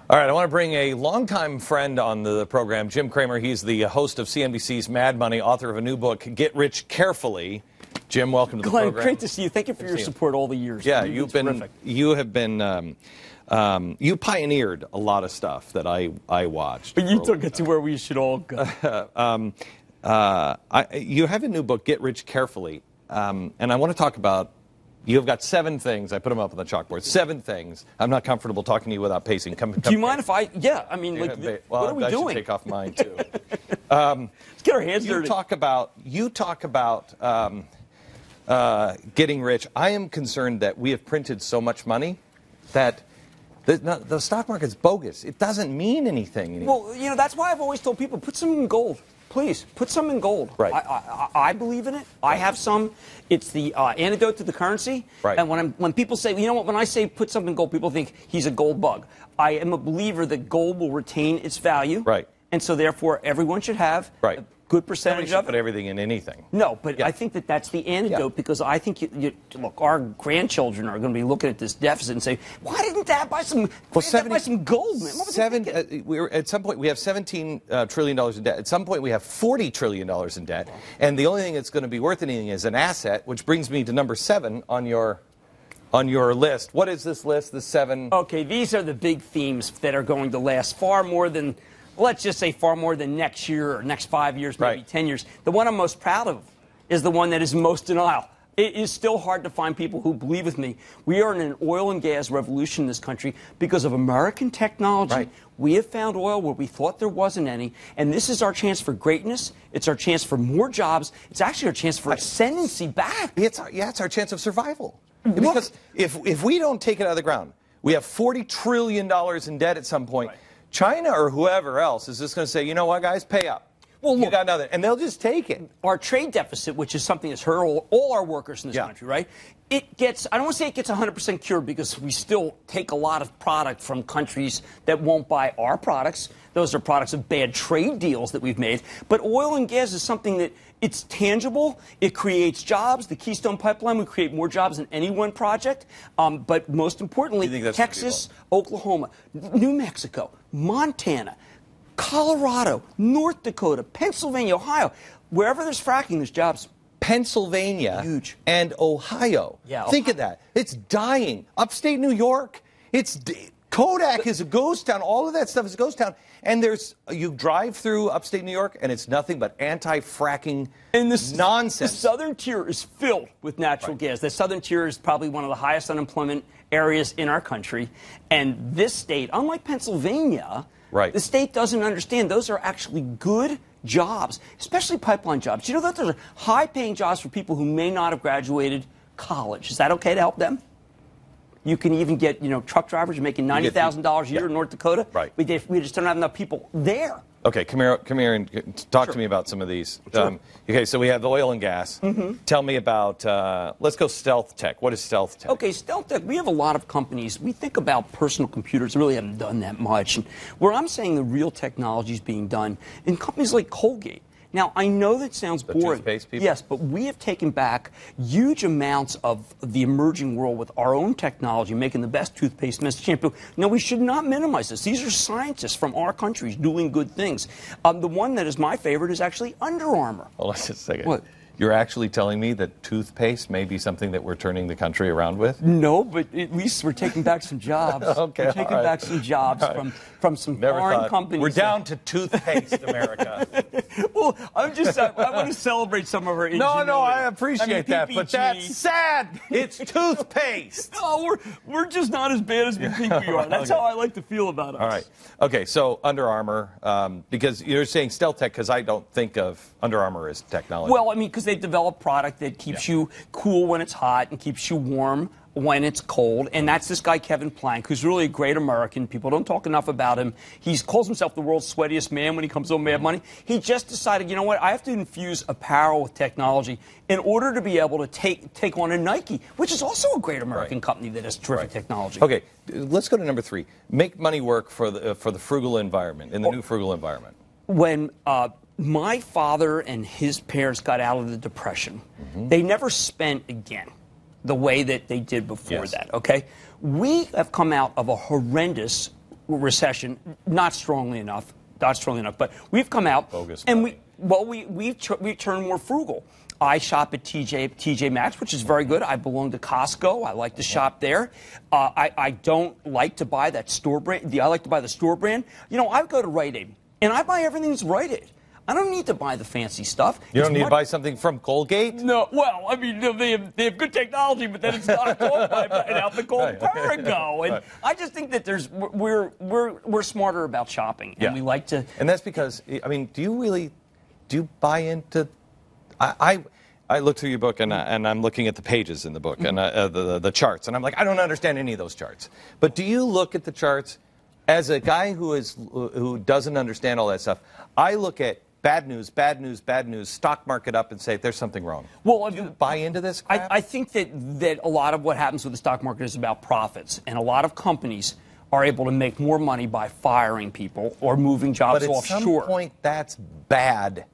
All right, I want to bring a longtime friend on the program, Jim Cramer. He's the host of CNBC's Mad Money, author of a new book, Get Rich Carefully. Jim, welcome to the program. Glenn, great to see you. Thank you for your support all the years. Yeah, you pioneered a lot of stuff that I watched. But you took it to where we should all go. You have a new book, Get Rich Carefully, and I want to talk about. You've got 7 things. I put them up on the chalkboard. 7 things. I'm not comfortable talking to you without pacing. Do you mind if I? Yeah, I mean, like, well, what are we doing? I should take off mine too. Let's get our hands dirty. You talk about getting rich. I am concerned that we have printed so much money that the stock market's bogus. It doesn't mean anything anymore. Well, that's why I've always told people, put some in gold. Please, put some in gold. Right. I believe in it. Right. I have some. It's the antidote to the currency. Right. And when people say, you know what, when I say put something in gold, people think he's a gold bug. I am a believer that gold will retain its value. Right. And so, therefore, everyone should have a good percentage of it. Put everything in anything. No, but I think that's the antidote because I think, look, our grandchildren are going to be looking at this deficit and say, why didn't Dad buy some, buy some gold, man? At some point, we have $17 trillion in debt. At some point, we have $40 trillion in debt. And the only thing that's going to be worth anything is an asset, which brings me to number 7 on your list. What is this list, the 7? Okay, these are the big themes that are going to last far more than... Let's just say far more than next year or next 5 years, maybe 10 years. The one I'm most proud of is the one that is most denial. It is still hard to find people who believe with me. We are in an oil and gas revolution in this country because of American technology. Right. We have found oil where we thought there wasn't any, and this is our chance for greatness. It's our chance for more jobs. It's actually our chance for ascendancy back. It's our chance of survival. Because if we don't take it out of the ground, we have $40 trillion in debt at some point. Right. China or whoever else is just going to say, you know what, guys, pay up. Well, you got nothing. And they'll just take it. Our trade deficit, which is something that's hurt all our workers in this country, right? It gets, I don't want to say it gets 100% cured because we still take a lot of product from countries that won't buy our products. Those are products of bad trade deals that we've made. But oil and gas is something that it's tangible. It creates jobs. The Keystone Pipeline would create more jobs than any one project. But most importantly, Texas, Oklahoma, New Mexico, Montana, Colorado, North Dakota, Pennsylvania, Ohio. Wherever there's fracking, there's jobs. Pennsylvania Huge. And Ohio. Yeah, Think of that. It's dying. Upstate New York, Kodak is a ghost town. All of that stuff is a ghost town. And you drive through upstate New York, and it's nothing but anti-fracking nonsense. The southern tier is filled with natural gas. The southern tier is probably one of the highest unemployment areas in our country. And this state, unlike Pennsylvania, the state doesn't understand those are actually good jobs, especially pipeline jobs. You know that those are high-paying jobs for people who may not have graduated college. Is that okay to help them? You can even get, truck drivers making $90,000 a year in North Dakota. Right. We just don't have enough people there. Okay, come here and talk to me about some of these. Sure. Okay, so we have the oil and gas. Tell me about, let's go stealth tech. What is stealth tech? Okay, stealth tech, we have a lot of companies. We think about personal computers, really haven't done that much. And where I'm saying the real technology is being done in companies like Colgate. Now, I know that sounds boring. Toothpaste people? Yes, but we have taken back huge amounts of the emerging world with our own technology, making the best toothpaste, best shampoo. Now, we should not minimize this. These are scientists from our countries doing good things. The one that is my favorite is actually Under Armour. Hold on just a second. What? You're actually telling me that toothpaste may be something that we're turning the country around with? No, but at least we're taking back some jobs. Okay, we're taking back some jobs from some foreign companies. We're down to toothpaste, America. Well, I want to celebrate some of our ingenuity. No, I appreciate that, but that's sad. It's toothpaste. No, we're just not as bad as we think we are. That's how I like to feel about us. All right. Okay, so Under Armour, because you're saying stealth tech, because I don't think of Under Armour as technology. Well, I mean, because they develop product that keeps you cool when it's hot and keeps you warm when it's cold. And that's this guy, Kevin Plank, who's really a great American. People don't talk enough about him. He calls himself the world's sweatiest man when he comes on Mad Money. He just decided, you know what, I have to infuse apparel with technology in order to be able to take on a Nike, which is also a great American company that has terrific technology. Okay, let's go to number 3. Make money work for the frugal environment, in the new frugal environment. When my father and his parents got out of the Depression, they never spent again the way that they did before that, okay? We have come out of a horrendous recession, not strongly enough. Not strongly enough, but we've come out Bogus and money. we've turned more frugal. I shop at TJ Maxx, which is very good. I belong to Costco. I like to shop there. I don't like to buy that store brand. I like to buy the store brand. You know, I go to Rite Aid, and I buy everything that's Rite Aid. I don't need to buy the fancy stuff. You don't need to buy something from Colgate? No, well, I mean, they have good technology, but then it's not called by an outfit called Perigo. And I just think that we're smarter about shopping, and we like to. And that's because, I mean, do you buy into? I look through your book and I'm looking at the pages in the book and the charts, and I'm like, I don't understand any of those charts. But do you look at the charts as a guy who doesn't understand all that stuff? I look at bad news, bad news, bad news, stock market up, and say there's something wrong. Well, do you buy into this crap? I think that a lot of what happens with the stock market is about profits, and a lot of companies are able to make more money by firing people or moving jobs offshore. But at some point, that's bad.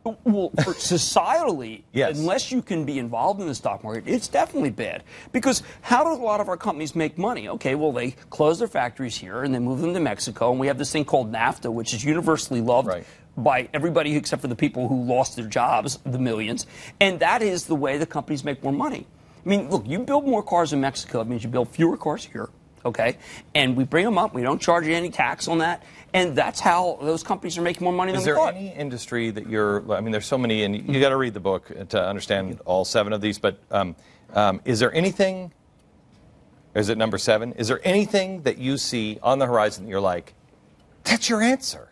Well, for societally, yes. Unless you can be involved in the stock market, it's definitely bad. Because how do a lot of our companies make money? Okay, well, they close their factories here and they move them to Mexico, and we have this thing called NAFTA, which is universally loved by everybody except for the people who lost their jobs, the millions. And that is the way the companies make more money. I mean, look, you build more cars in Mexico, it means you build fewer cars here. Okay, and we bring them up. We don't charge you any tax on that, and that's how those companies are making more money than we thought. Is there any industry that I mean, there's so many, and you got to read the book to understand all 7 of these. But is there anything? Is it number 7? Is there anything that you see on the horizon that you're like, that's your answer?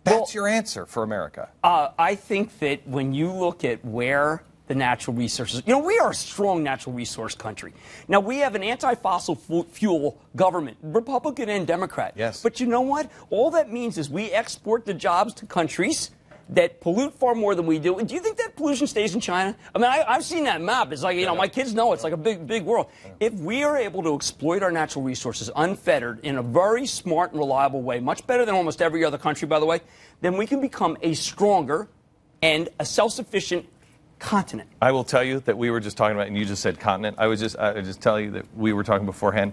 That's your answer for America? I think that when you look at where the natural resources. You know, we are a strong natural resource country. Now, we have an anti-fossil fuel government, Republican and Democrat. Yes. But you know what? All that means is we export the jobs to countries that pollute far more than we do. And do you think that pollution stays in China? I mean, I've seen that map. It's like, you know, my kids know it's like a big, big world. If we are able to exploit our natural resources unfettered in a very smart and reliable way, much better than almost every other country, by the way, then we can become a stronger and a self-sufficient continent. I will tell you that we were just talking about, and you just said continent. I would just tell you that we were talking beforehand.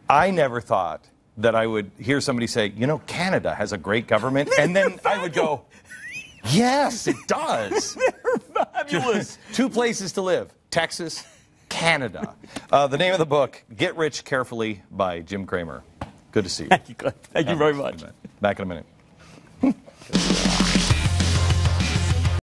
I never thought that I would hear somebody say, you know, Canada has a great government, and then I would go, yes, it does. They're fabulous. 2 places to live: Texas, Canada. The name of the book: Get Rich Carefully by Jim Cramer. Good to see you. Thank you, Glenn. Thank you very much. Back in a minute.